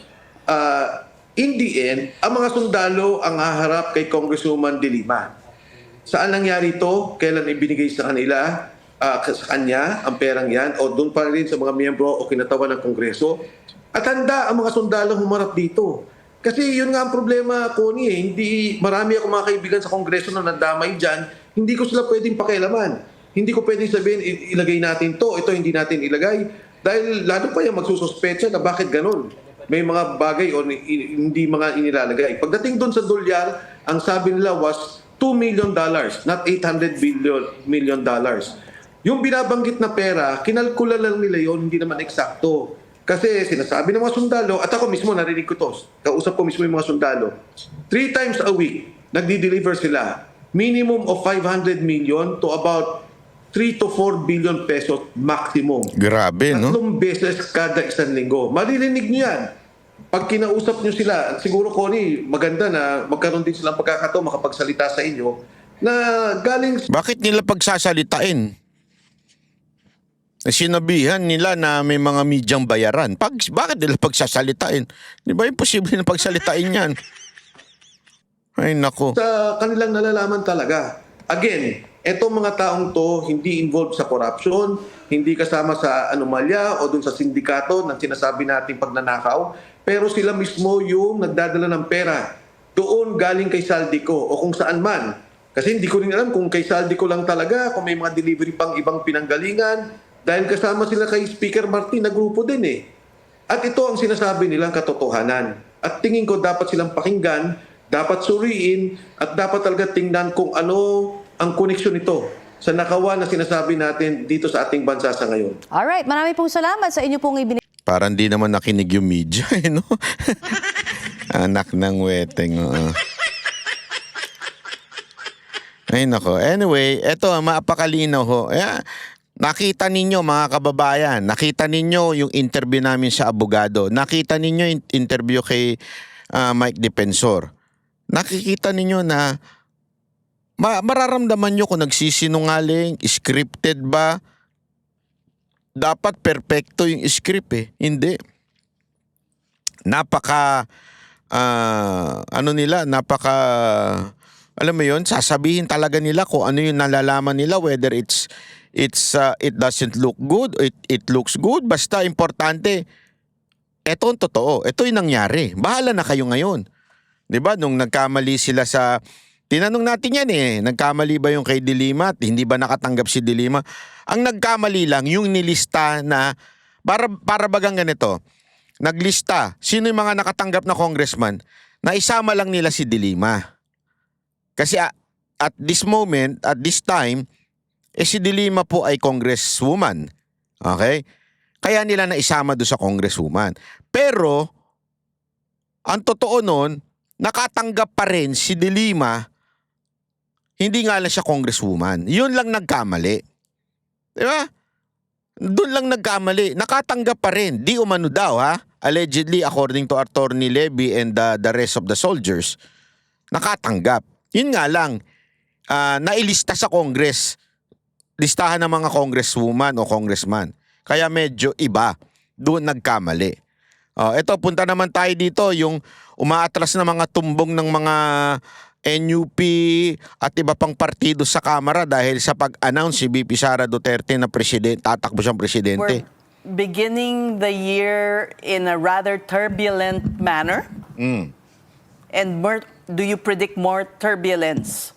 in the end, ang mga sundalo ang haharap kay Congresswoman De Lima. Saan nangyari ito? Kailan ibinigay sa kanila, sa kanya, ang perang yan? O doon pa rin sa mga miyembro o kinatawan ng Kongreso? At handa ang mga sundalo humarap dito. Kasi yun nga ang problema, Connie. Hindi, marami ako mga kaibigan sa Kongreso na nadamay dyan. Hindi ko sila pwedeng pakialaman. Hindi ko pwedeng sabihin, ilagay natin to, ito hindi natin ilagay. Dahil lalo pa yung magsususpecha na bakit ganun. May mga bagay o hindi mga inilalagay. Pagdating doon sa dolyar, ang sabi nila was $2 million, not $800 million. Yung binabanggit na pera, kinalkula lang nila yon, hindi naman eksakto. Kasi sinasabi ng mga sundalo, at ako mismo narinig ko to, kausap ko mismo yung mga sundalo, 3 times a week, nagdi-deliver sila. Minimum of 500 million to about 3 to 4 billion pesos maximum. Grabe, no? 3 beses kada isang linggo. Maririnig niyo yan. Pag kinausap niyo sila, siguro, Connie, maganda na magkaroon din silang pagkakataon makapagsalita sa inyo na galing... Bakit nila pagsasalitain? Sinabihan nila na may mga medyang bayaran. Bakit nila pagsasalitain? Di ba imposible na pagsalitain yan? Ay, nako. Sa kanilang nalalaman talaga. Again, etong mga taong to hindi involved sa corruption, hindi kasama sa anomalya o dun sa sindikato ng sinasabi nating pagnanakaw, pero sila mismo yung nagdadala ng pera doon galing kay Zaldico o kung saan man. Kasi hindi ko rin alam kung kay Zaldico lang talaga, kung may mga delivery pang ibang pinanggalingan, dahil kasama sila kay Speaker Martin na grupo din At ito ang sinasabi nilang katotohanan. At tingin ko dapat silang pakinggan, dapat suriin, at dapat talaga tingnan kung ano ang koneksyon nito sa nakawan na sinasabi natin dito sa ating bansa sa ngayon. Alright, marami pong salamat sa inyo pong ibinigay. Parang di naman nakinig yung media, no? Anak ng weteng. Ay nako. Anyway, eto maapakalinaw ho. Nakita ninyo mga kababayan, nakita ninyo yung interview namin sa abogado. Nakita ninyo yung interview kay Mike Defensor. Nakikita ninyo na mararamdaman nyo kung nagsisinungaling, scripted ba. Dapat perfecto yung script Hindi. Napaka alam mo yun, sasabihin talaga nila kung ano yung nalalaman nila, whether it doesn't look good, it looks good, basta importante eto ang totoo, ito yung nangyari. Bahala na kayo ngayon. 'Di ba nung nagkamali sila sa tinanong natin yan nagkamali ba yung kay De Lima at hindi ba nakatanggap si De Lima? Ang nagkamali lang yung nilista na para bagang ganito. Naglista sino yung mga nakatanggap na congressman na isama lang nila si De Lima. Kasi at this moment, at this time, si De Lima po ay congresswoman. Okay? Kaya nila na isama doon sa congresswoman. Pero, ang totoo nun, nakatanggap pa rin si De Lima, hindi nga lang siya congresswoman. Yun lang nagkamali. Di ba? Doon lang nagkamali. Nakatanggap pa rin. Di umano daw Allegedly, according to Attorney Levy and the rest of the soldiers, nakatanggap. Yun nga lang, nailista sa Congress, listahan ng mga congresswoman o congressman. Kaya medyo iba, doon nagkamali. Ito, punta naman tayo dito, yung umaatras na mga tumbong ng mga NUP at iba pang partido sa Kamara dahil sa pag-announce si VP Sara Duterte na tatakbo siyang presidente. We're beginning the year in a rather turbulent manner. And do you predict more turbulence?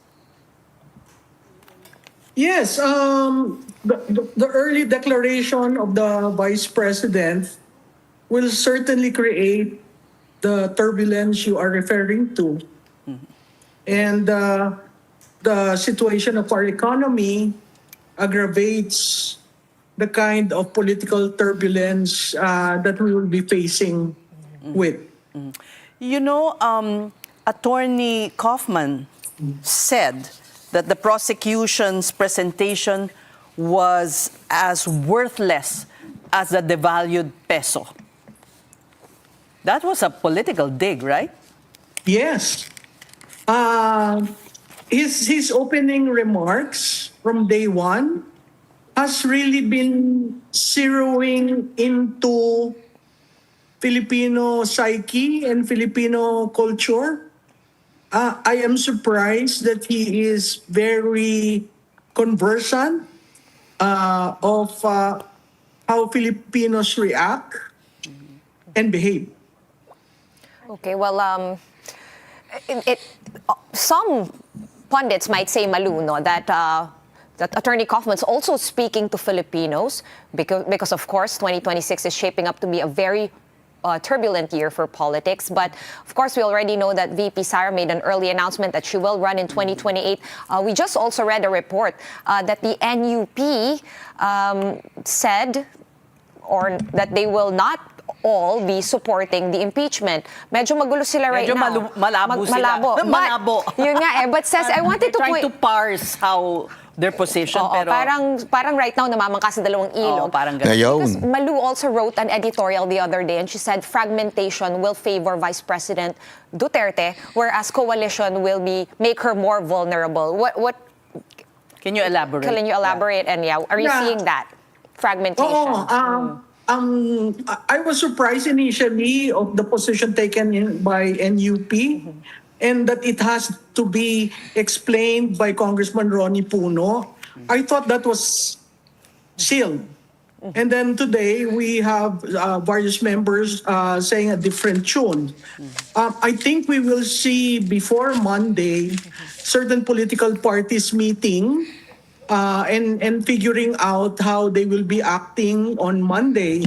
Yes, the early declaration of the Vice President will certainly create the turbulence you are referring to. And the situation of our economy aggravates the kind of political turbulence that we will be facing with. You know, Attorney Kaufman said that the prosecution's presentation was as worthless as the devalued peso. That was a political dig, right? Yes. His opening remarks from day one has really been zeroing into Filipino psyche and Filipino culture. I am surprised that he is very conversant of how Filipinos react and behave. Okay, well, some pundits might say, Malu, no, that Attorney Kaufman's also speaking to Filipinos because of course, 2026 is shaping up to be a very turbulent year for politics. But of course, we already know that VP Sara made an early announcement that she will run in 2028. We just also read a report that the NUP said or that they will not all be supporting the impeachment. Medyo magulo sila right now. Malabo sila. Malabo. But, yun nga but says, I wanted to trying point... to parse how their position. Oo, pero parang right now namamangka sa dalawang ilog. Parang ganun. Ayun. Because Malu also wrote an editorial the other day and she said fragmentation will favor Vice President Duterte, whereas coalition will make her more vulnerable. What Can you elaborate? can you elaborate? And are you seeing that fragmentation? I was surprised initially of the position taken by NUP and that it has to be explained by Congressman Ronnie Puno. I thought that was sealed. And then today we have various members saying a different tune. I think we will see before Monday certain political parties meeting and figuring out how they will be acting on Monday,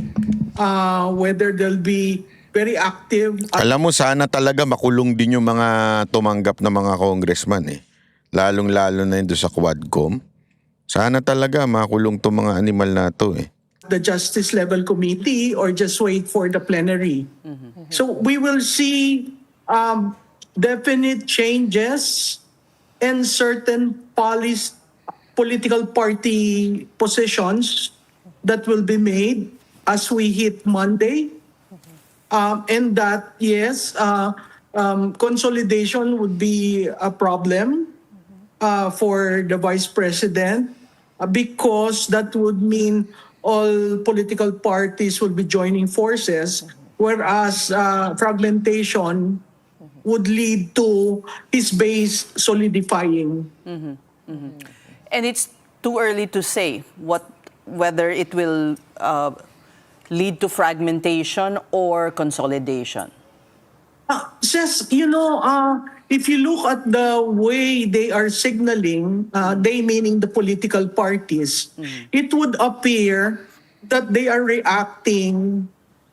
whether they'll be very active. Alam mo, sana talaga makulong din yung mga tumanggap na mga congressman Lalong-lalo na yun doon sa Quadcom. Sana talaga makulong to mga animal na to The Justice Level Committee or just wait for the plenary. So we will see definite changes and certain political party positions that will be made as we hit Monday. And that, yes, consolidation would be a problem for the Vice President because that would mean all political parties will be joining forces, whereas fragmentation would lead to his base solidifying. And it's too early to say whether it will lead to fragmentation or consolidation. Says, if you look at the way they are signaling, they meaning the political parties, it would appear that they are reacting,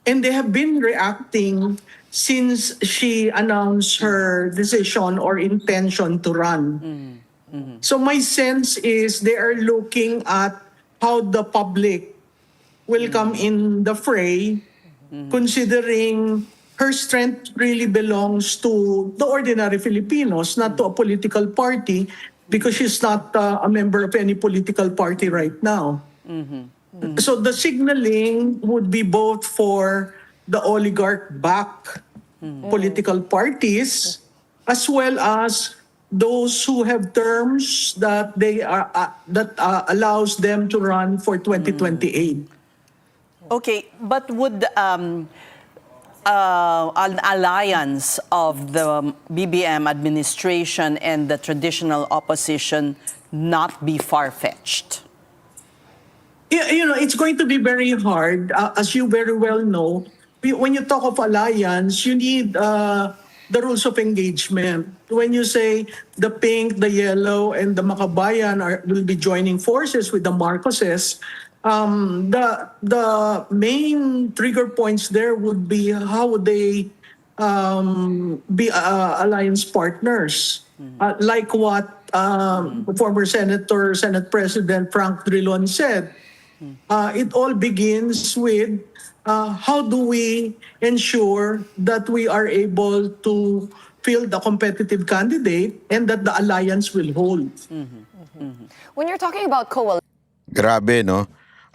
and they have been reacting since she announced her decision or intention to run. So my sense is they are looking at how the public will come in the fray, considering her strength really belongs to the ordinary Filipinos, not to a political party, because she's not a member of any political party right now. So the signaling would be both for the oligarch-backed political parties, as well as those who have terms that allows them to run for 2028. Okay, but would an alliance of the BBM administration and the traditional opposition not be far-fetched? It's going to be very hard, as you very well know. When you talk of alliance, you need the rules of engagement. When you say the pink, the yellow, and the Makabayan will be joining forces with the Marcoses, the main trigger points there would be how would they be alliance partners. Like what former Senate President Frank Drilon said. It all begins with how do we ensure that we are able to field a competitive candidate and that the alliance will hold. When you're talking about coalition, Grabe, no?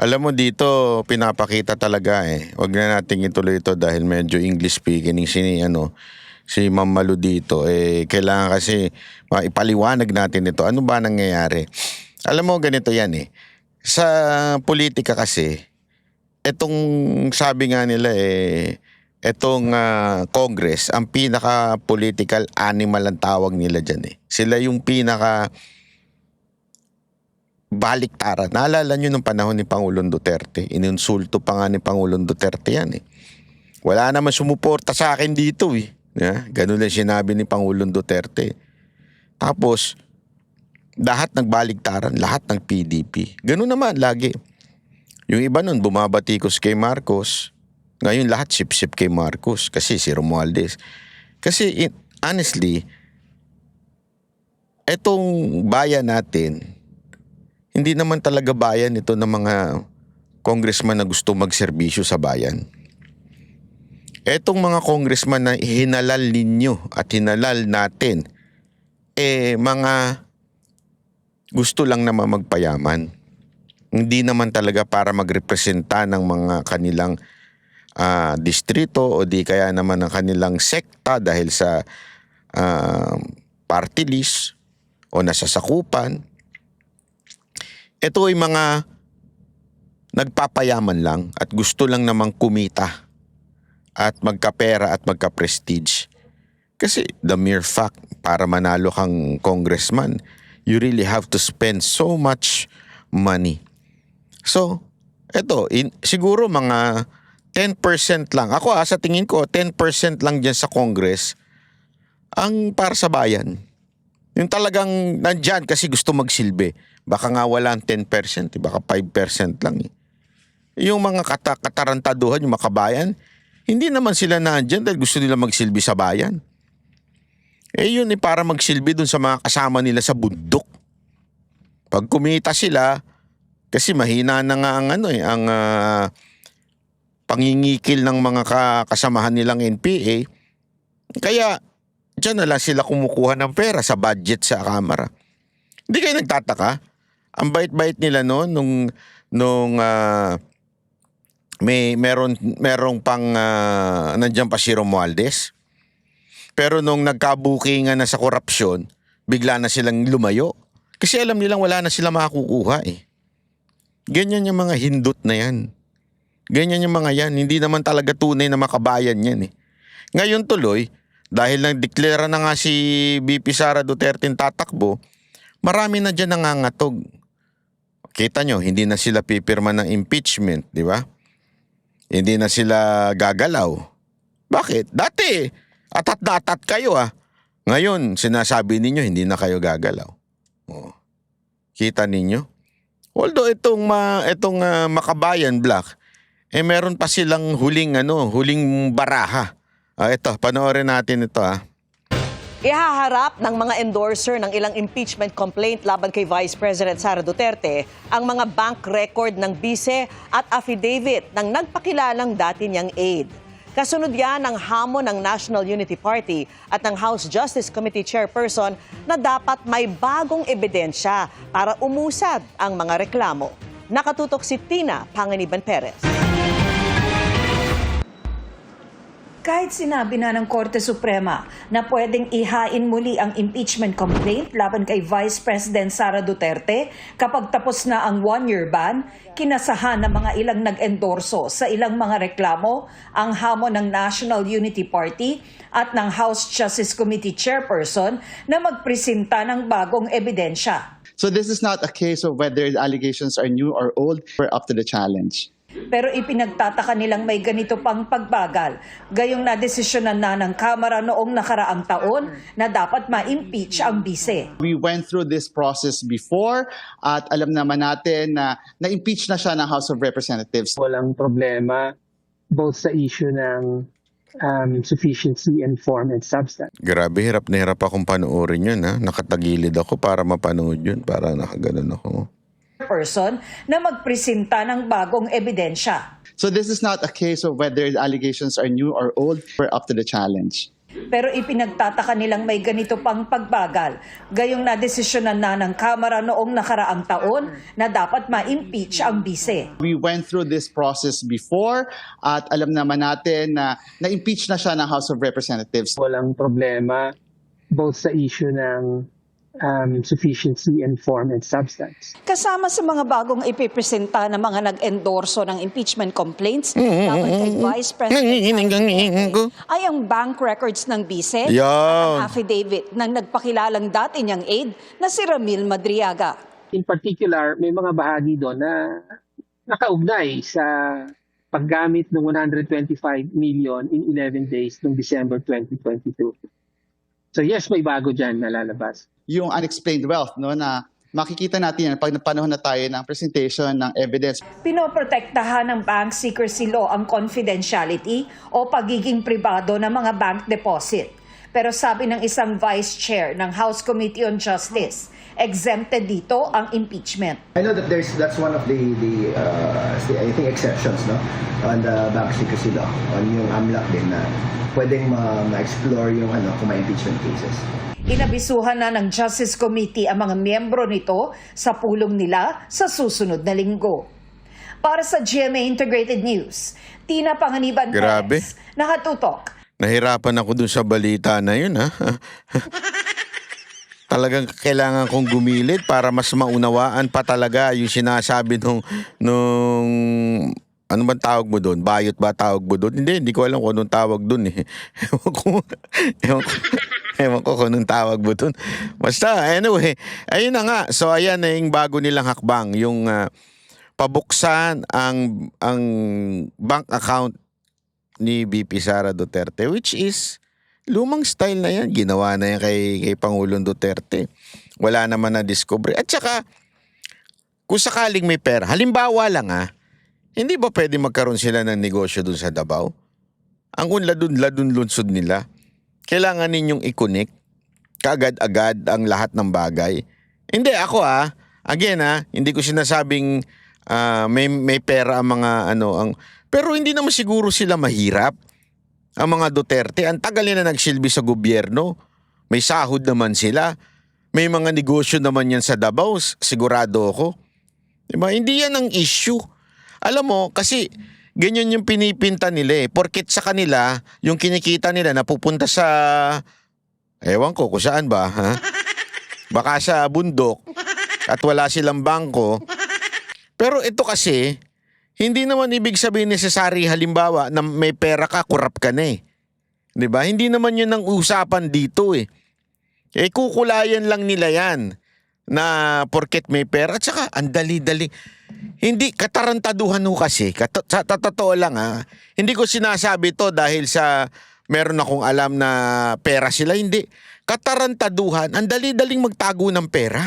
Alam mo dito, pinapakita talaga eh. Huwag na nating ituloy ito dahil medyo English speaking si Ma'am Malu dito. Kailangan kasi ipaliwanag natin ito. Ano ba nangyayari? Alam mo, ganito yan eh. Sa politika kasi, etong sabi nga nila etong Congress, ang pinaka-political animal ang tawag nila dyan eh. Sila yung pinaka baliktaran. Naalala nyo nung panahon ni Pangulong Duterte, ininsulto pa nga ni Pangulong Duterte yan eh. Wala naman sumuporta sa akin dito eh. Ganun lang sinabi ni Pangulong Duterte. Tapos, lahat nagbaliktaran, lahat ng PDP. Ganun naman lagi. Yung iba nun bumabatikos kay Marcos. Ngayon lahat sip-sip kay Marcos kasi si Romualdez. Kasi honestly, etong bayan natin, hindi naman talaga bayan ito ng mga congressman na gusto magserbisyo sa bayan. Etong mga congressman na hinalal ninyo at hinalal natin, mga gusto lang naman magpayaman. Hindi naman talaga para magrepresenta ng mga kanilang distrito o di kaya naman ng kanilang sekta dahil sa party list o nasasakupan. Ito ay mga nagpapayaman lang at gusto lang namang kumita at magkapera at magka-prestige. Kasi the mere fact, para manalo kang congressman, you really have to spend so much money. So, eto, siguro mga 10% lang. Ako sa tingin ko, 10% lang dyan sa Congress ang para sa bayan. Yung talagang nandyan kasi gusto magsilbi. Baka nga walang 10%, baka 5% lang eh. Yung mga katarantaduhan, yung makabayan, hindi naman sila nandyan dahil gusto nila magsilbi sa bayan. Yun para magsilbi dun sa mga kasama nila sa bundok. Pag kumita sila, kasi mahina na nga ang pangingikil ng mga kasamahan nilang NPA. Kaya Diyan na lang sila kumukuha ng pera sa budget sa Kamara. Hindi kayo nagtataka? Ang bait-bait nila noon nung merong pang nandiyan pa si Romualdez. Pero nung nagkabukingan na sa korupsyon, bigla na silang lumayo. Kasi alam nilang wala na sila makukuha eh. Ganyan yung mga hindot na yan. Ganyan yung mga yan. Hindi naman talaga tunay na makabayan yan eh. Ngayon tuloy, dahil nagdeklara na nga si VP Sara Duterte tatakbo, marami na dyan nangangatog. Kita nyo, hindi na sila pipirma ng impeachment, di ba? Hindi na sila gagalaw. Bakit? Dati, atat na atat kayo ah. Ngayon, sinasabi ninyo, hindi na kayo gagalaw. Oh. Kita ninyo? Although itong Makabayan Black, meron pa silang huling baraha. Ito, panoorin natin ito ah. Ihaharap ng mga endorser ng ilang impeachment complaint laban kay Vice President Sara Duterte ang mga bank record ng bise at affidavit ng nagpakilalang dati niyang aide. Kasunod yan ang hamon ng National Unity Party at ng House Justice Committee Chairperson na dapat may bagong ebidensya para umusad ang mga reklamo. Nakatutok si Tina Panganiban Perez. Kahit sinabi na ng Korte Suprema na pwedeng ihain muli ang impeachment complaint laban kay Vice President Sara Duterte kapag tapos na ang one-year ban, kinasahan ng mga ilang nag-endorso sa ilang mga reklamo ang hamon ng National Unity Party at ng House Justice Committee Chairperson na magpresenta ng bagong ebidensya. So this is not a case of whether the allegations are new or old. We're up to the challenge. Pero ipinagtataka nilang may ganito pang pagbagal. Gayong nadesisyonan na ng Kamara noong nakaraang taon na dapat ma-impeach ang bise. We went through this process before at alam naman natin na na-impeach na siya ng House of Representatives. Walang problema both sa issue ng sufficiency in form and substance. Grabe, hirap na hirap akong panoorin yun ha. Nakatagilid ako para mapanood yun. Para nakaganon ako. Person na magpresenta ng bagong ebidensya. So this is not a case of whether the allegations are new or old. We're up to the challenge. Pero ipinagtataka nilang may ganito pang pagbagal. Gayong nadesisyonan na ng Kamara noong nakaraang taon na dapat ma-impeach ang bise. We went through this process before at alam naman natin na na-impeach na siya ng House of Representatives. Walang problema both sa issue ng sufficiency in form and substance. Kasama sa mga bagong ipipresenta ng mga nag-endorso ng impeachment complaints laban kay Vice President ay ang bank records ng bise at ang affidavit ng nagpakilalang dati niyang aide na si Ramil Madriaga. In particular, may mga bahagi doon na nakaugnay sa paggamit ng 125 million in 11 days noong December 2022. So yes, may bago dyan na lalabas. Yung unexplained wealth, no, na makikita natin yan pag panahon na tayo ng presentation ng evidence. Pinoprotektahan ng bank secrecy law ang confidentiality o pagiging pribado ng mga bank deposit. Pero sabi ng isang vice chair ng House Committee on Justice, exempted dito ang impeachment. I know that that's one of the I think exceptions, no, on the bank secrecy law, on yung AMLAC din na pwedeng ma-explore yung kung may impeachment cases. Inabisuhan na ng Justice Committee ang mga miyembro nito sa pulong nila sa susunod na linggo. Para sa GMA Integrated News, Tina Panganiban Perez, nakatutok. Nahirapan ako dun sa balita na yun ha. Talagang kailangan kong gumilid para mas maunawaan pa talaga yung sinasabi nung ano bang tawag mo doon? Bayot ba tawag mo doon? Hindi ko alam kung anong tawag doon eh. Ewan ko kung anong tawag mo doon. Basta, anyway, ayun na nga. So, ayan na yung bago nilang hakbang. Yung pabuksan ang bank account ni VP Sara Duterte, which is lumang style na yan. Ginawa na yan kay Pangulong Duterte. Wala naman na discovery. At saka, kung sakaling may pera, halimbawa lang hindi ba pwede magkaroon sila ng negosyo dun sa Davao? Ang unladun lunsod nila, kailangan ninyong i-connect kaagad-agad ang lahat ng bagay. Hindi, ako again hindi ko sinasabing may pera ang mga pero hindi naman siguro sila mahirap. Ang mga Duterte, ang tagal na nagsilbi sa gobyerno. May sahod naman sila. May mga negosyo naman yan sa Davao, sigurado ako. Diba? Hindi yan ang issue. Alam mo, kasi ganyan yung pinipinta nila eh. Porket sa kanila, yung kinikita nila napupunta sa, ewan ko kung saan ba, ha? Baka sa bundok at wala silang bangko. Pero ito kasi, hindi naman ibig sabihin necessary halimbawa na may pera ka, kurap ka na eh. Diba? Hindi naman yun ang usapan dito eh. Kukulayan lang nila yan na porket may pera. At saka, ang dali-dali. Hindi, katarantaduhan ho kasi. Sa totoo lang ha. Hindi ko sinasabi to dahil sa meron akong alam na pera sila. Hindi. Katarantaduhan, ang dali-daling magtago ng pera.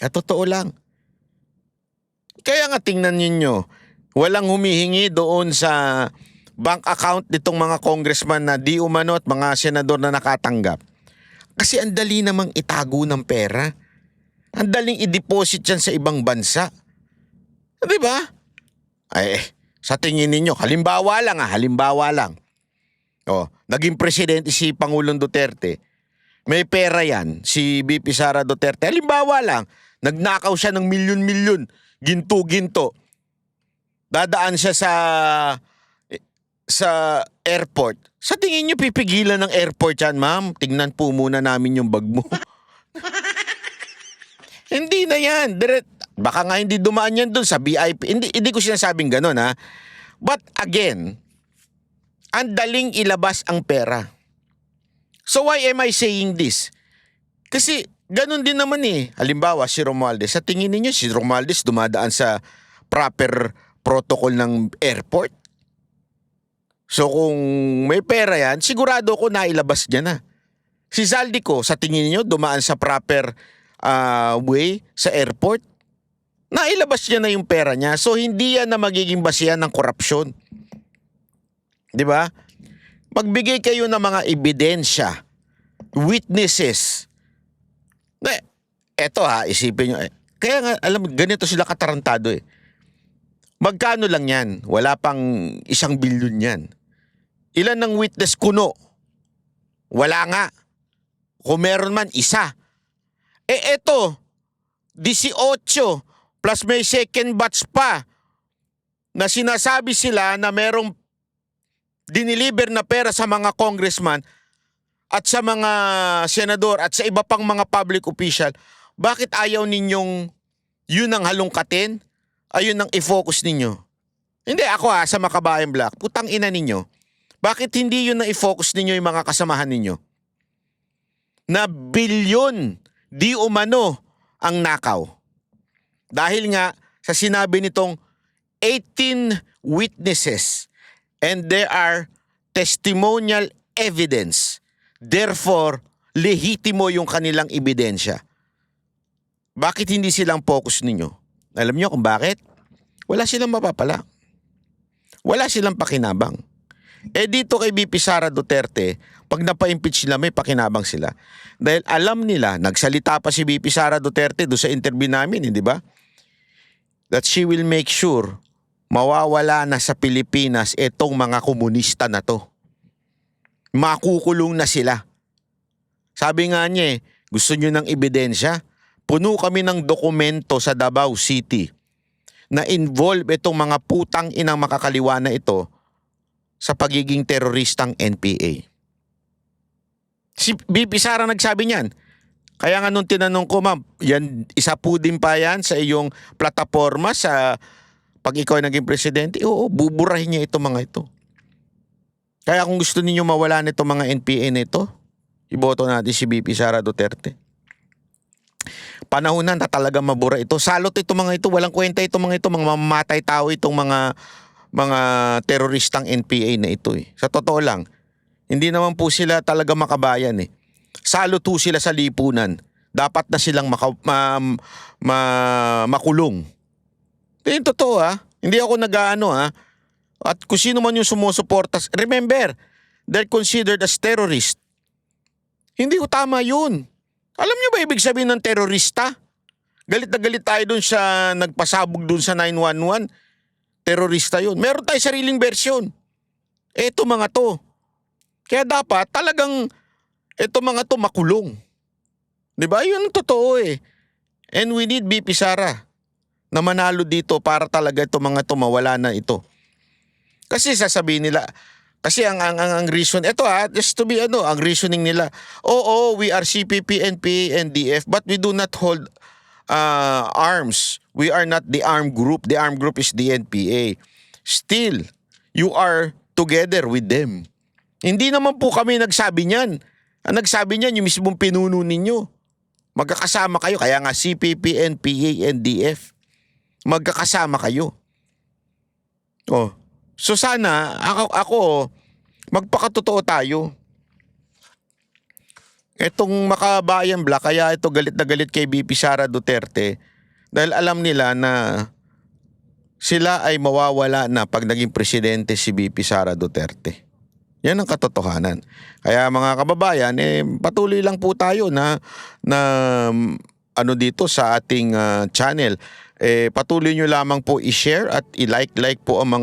At totoo lang. Kaya nga tingnan ninyo, walang humihingi doon sa bank account nitong mga congressman na di umano at mga senador na nakatanggap. Kasi ang dali namang itago ng pera. Ang daling i-deposit yan sa ibang bansa. Di ba? Ay, sa tingin ninyo, halimbawa lang. Oh, naging presidente si Pangulong Duterte. May pera yan, si VP Sara Duterte. Halimbawa lang, nagnakaw siya ng milyon-milyon, ginto-ginto. Dadaan siya sa airport. Sa tingin niyo pipigilan ng airport yan, ma'am? Tingnan po muna namin yung bag mo. Hindi na yan. Baka nga hindi dumaan yan doon sa VIP. Hindi ko sinasabing ganun ha. But again, ang daling ilabas ang pera. So why am I saying this? Kasi ganun din naman eh. Halimbawa si Romualdez. Sa tingin niyo si Romualdez dumadaan sa proper protocol ng airport? So kung may pera yan, sigurado ko nailabas niya na. Si Zaldico, sa tingin niyo dumaan sa proper way sa airport? Nailabas niya na yung pera niya. So hindi yan na magiging basihan ng korupsyon. Di ba? Magbigay kayo ng mga ebidensya, witnesses. Eto ha, isipin nyo. Kaya nga, alam mo, ganito sila katarantado eh. Magkano lang yan? Wala pang 1 bilyon yan. Ilan ng witness kuno? Wala nga. Kung meron man, 1. Eto, 18 plus may second batch pa na sinasabi sila na merong diniliber na pera sa mga congressman at sa mga senador at sa iba pang mga public official. Bakit ayaw ninyong yun ang halongkatin? Ayun ang i-focus ninyo. Hindi ako sa Makabayan Black. Putang ina ninyo. Bakit hindi yun na i-focus ninyo yung mga kasamahan ninyo? Na bilyon di umano ang nakaw. Dahil nga sa sinabi nitong 18 witnesses and there are testimonial evidence. Therefore, lehitimo yung kanilang ebidensya. Bakit hindi silang focus ninyo? Alam niyo kung bakit? Wala silang mapapala. Wala silang pakinabang. Dito kay VP Sara Duterte, pag napa-impeach sila, may pakinabang sila. Dahil alam nila, nagsalita pa si VP Sara Duterte doon sa interview namin, hindi ba? That she will make sure mawawala na sa Pilipinas itong mga komunista na to. Makukulong na sila. Sabi nga niya gusto nyo ng ebidensya? Puno kami ng dokumento sa Davao City na involve itong mga putang inang makakaliwa na ito sa pagiging teroristang NPA. Si VP Sara nagsabi niyan. Kaya nga nung tinanong ko, ma'am, yan, isa po din pa yan sa iyong plataforma sa pag ikaw naging presidente? Oo, buburahin niya itong mga ito. Kaya kung gusto ninyo mawala nito mga NPA na ito, iboto natin si VP Sara Duterte. Panahon na talaga mabura ito. Salot itong mga ito, walang kwenta itong mga ito, mga mamamatay tao itong mga teroristang NPA na ito eh. Sa totoo lang, hindi naman po sila talaga makabayan eh. Salot po sila sa lipunan. Dapat na silang makulong. Ito yung totoo ha. Hindi ako nag-aano ha. At kung sino man yung sumusuporta, remember, they're considered as terrorist. Hindi ko tama yun. Alam niyo ba ibig sabihin ng terorista? Galit na galit tayo dun sa nagpasabog dun sa 911. Terorista yun. Meron tayo sariling bersyon. Eto mga to. Kaya dapat talagang ito mga to makulong. 'Di ba? Yun ang totoo eh. And we need BP Sara na manalo dito para talaga ito mga to mawala na ito. Kasi sasabihin nila, kasi ang reason, ito just to be ang reasoning nila, oo, we are CPP, NPA, NDF, but we do not hold arms. We are not the armed group. The armed group is the NPA. Still, you are together with them. Hindi naman po kami nagsabi niyan. Ang nagsabi niyan, yung mismong pinuno ninyo. Magkakasama kayo. Kaya nga CPP, NPA, NDF. Magkakasama kayo. Oh. So sana, ako magpakatotoo tayo. Etong Makabayan Black, kaya ito galit na galit kay BP Sara Duterte dahil alam nila na sila ay mawawala na pag naging presidente si BP Sara Duterte. Yan ang katotohanan. Kaya mga kababayan, patuloy lang po tayo na dito sa ating channel. Patuloy nyo lamang po i-share at i-like po ang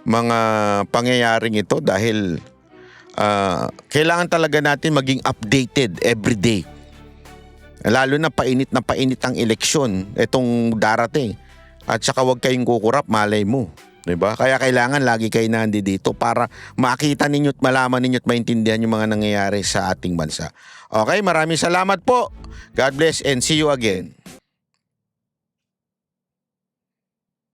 mga pangyayaring ito dahil kailangan talaga natin maging updated every day. Lalo na painit ang eleksyon itong darating. At saka huwag kayong kukurap, malay mo. 'Di ba? Kaya kailangan lagi kayo nandito para makita ninyo at malaman ninyo at maintindihan yung mga nangyayari sa ating bansa. Okay, maraming salamat po. God bless and see you again.